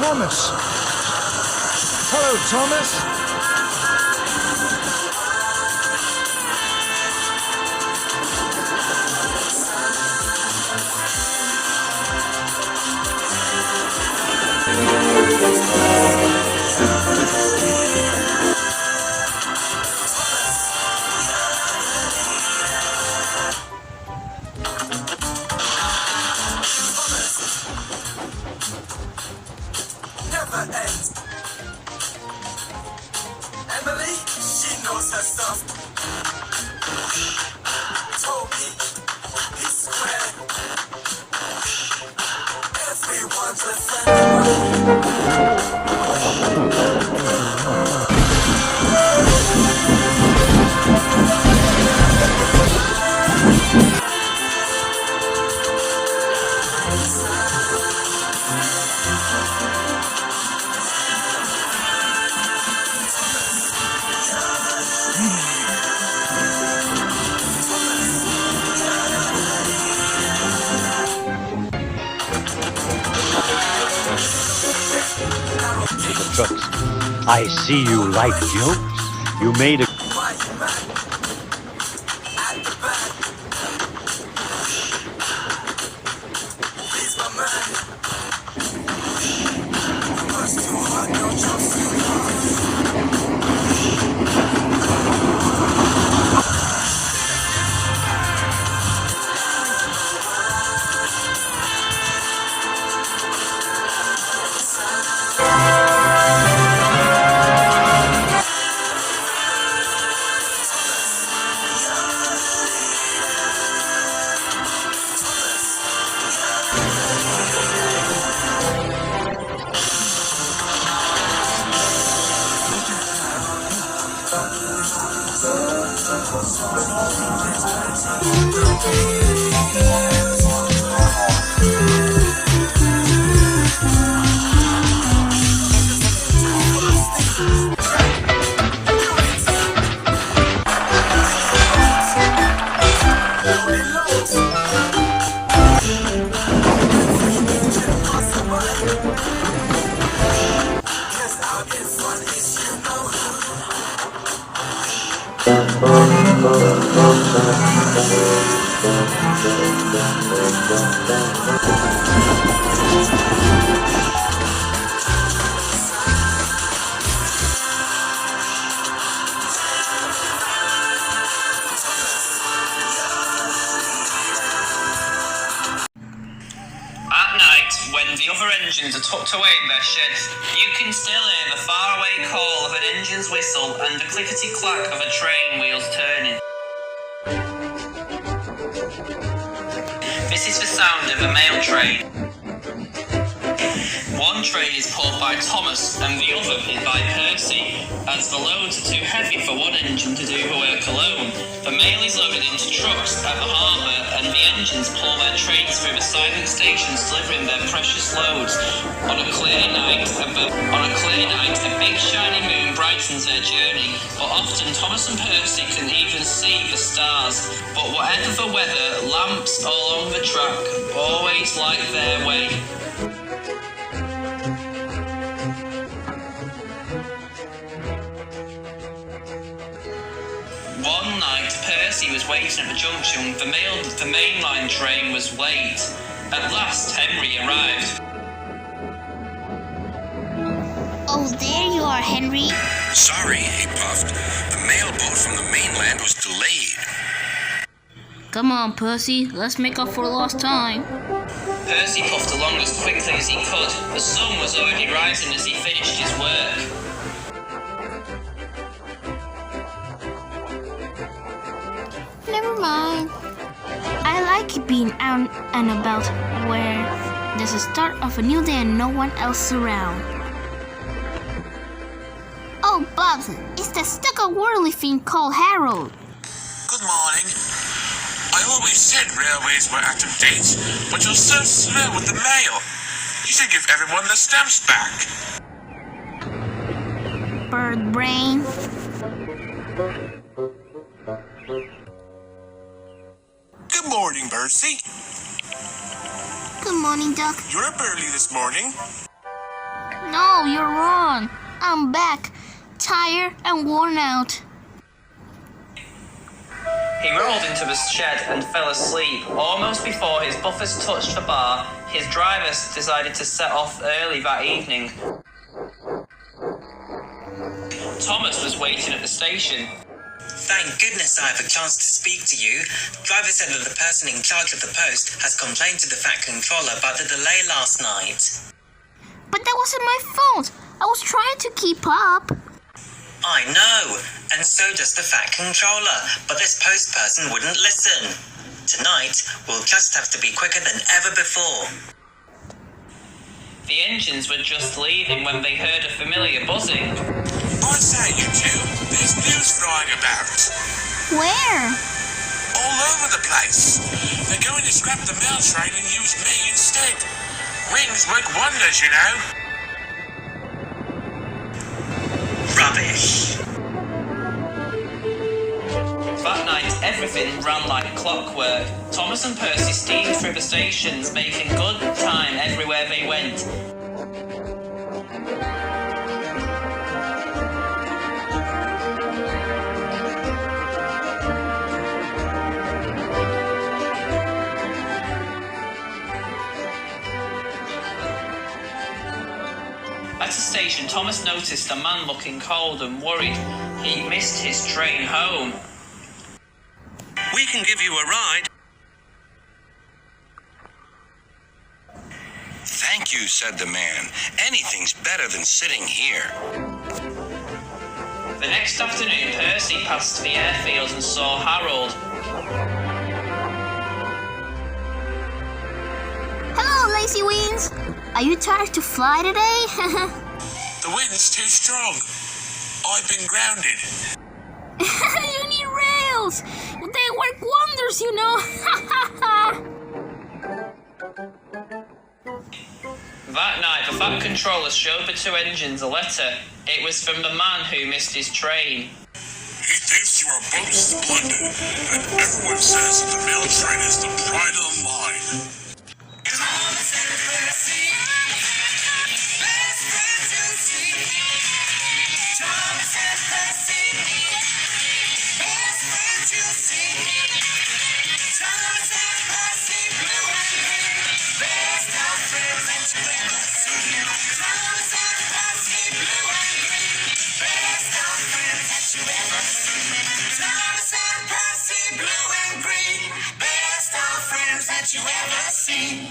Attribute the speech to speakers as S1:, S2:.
S1: Thomas. Hello, Thomas.
S2: Never ends. Emily, she knows her stuff. Toby, he's square. Everyone's a
S3: I see you like jokes. You made a...
S4: when the other engines are tucked away in their sheds, you can still hear the faraway call of an engine's whistle and the clickety-clack of a train wheels turning. This is the sound of a mail train. One train is pulled by Thomas and the other is by Percy, as the loads are too heavy for one engine to do the work alone. The mail is loaded into trucks at the harbour and the engines pull their trains through the silent stations delivering their precious loads. On a clear night, a big shiny moon brightens their journey, but often Thomas and Percy can even see the stars. But whatever the weather, lamps all along the track always light their way. One night, Percy was waiting at the junction. The mainline train was late. At last, Henry arrived.
S5: Oh, there you are, Henry.
S6: Sorry, he puffed. The mail boat from the mainland was delayed.
S5: Come on, Percy. Let's make up for lost time.
S4: Percy puffed along as quickly as he could. The sun was already rising as he finished his work.
S5: Never mind. I like being out and about where there's a start of a new day and no one else around. Oh, Bubs, it's the stuck-up worldly thing called Harold.
S6: Good morning. I always said railways were out of date, but you're so slow with the mail. You should give everyone their stamps back.
S5: Bird brain.
S6: Good morning, Percy.
S5: Good morning, Duck.
S6: You're up early this morning.
S5: No, you're wrong. I'm back, tired and worn out.
S4: He rolled into his shed and fell asleep. Almost before his buffers touched the bar, his driver decided to set off early that evening. Thomas was waiting at the station.
S7: Thank goodness I have a chance to speak to you. Driver said that the person in charge of the post has complained to the Fat Controller about the delay last night.
S5: But that wasn't my fault. I was trying to keep up.
S7: I know, and so does the Fat Controller, but this post person wouldn't listen. Tonight, we'll just have to be quicker than ever before.
S4: The engines were just leaving when they heard a familiar buzzing.
S6: I say, you two, there's news flying about.
S5: Where?
S6: All over the place. They're going to scrap the mail train and use me instead. Wings work wonders, you know.
S7: Rubbish.
S4: That night, everything ran like clockwork. Thomas and Percy steamed through the stations, making good time everywhere they went. At a station, Thomas noticed a man looking cold and worried. He missed his train home.
S7: We can give you a ride.
S8: Thank you, said the man. Anything's better than sitting here.
S4: The next afternoon, Percy passed the airfield and saw Harold.
S5: Hello, lazy wings. Are you tired to fly today?
S6: The wind's too strong. I've been grounded.
S5: You need rails. They work wonders, you know.
S4: That night, the Fat Controller showed the two engines a letter. It was from the man who missed his train.
S6: He thinks you are both splendid, and everyone says that the mail train is the pride of the line.
S2: Thomas and Percy, best friends you'll see. Thomas and Percy, best friends you'll see. Thomas and Percy, blue and green, best of friends that you ever see. Thomas and Percy, blue and green, best of friends that you ever see. Thomas and Percy, blue and green, best of friends that you ever see.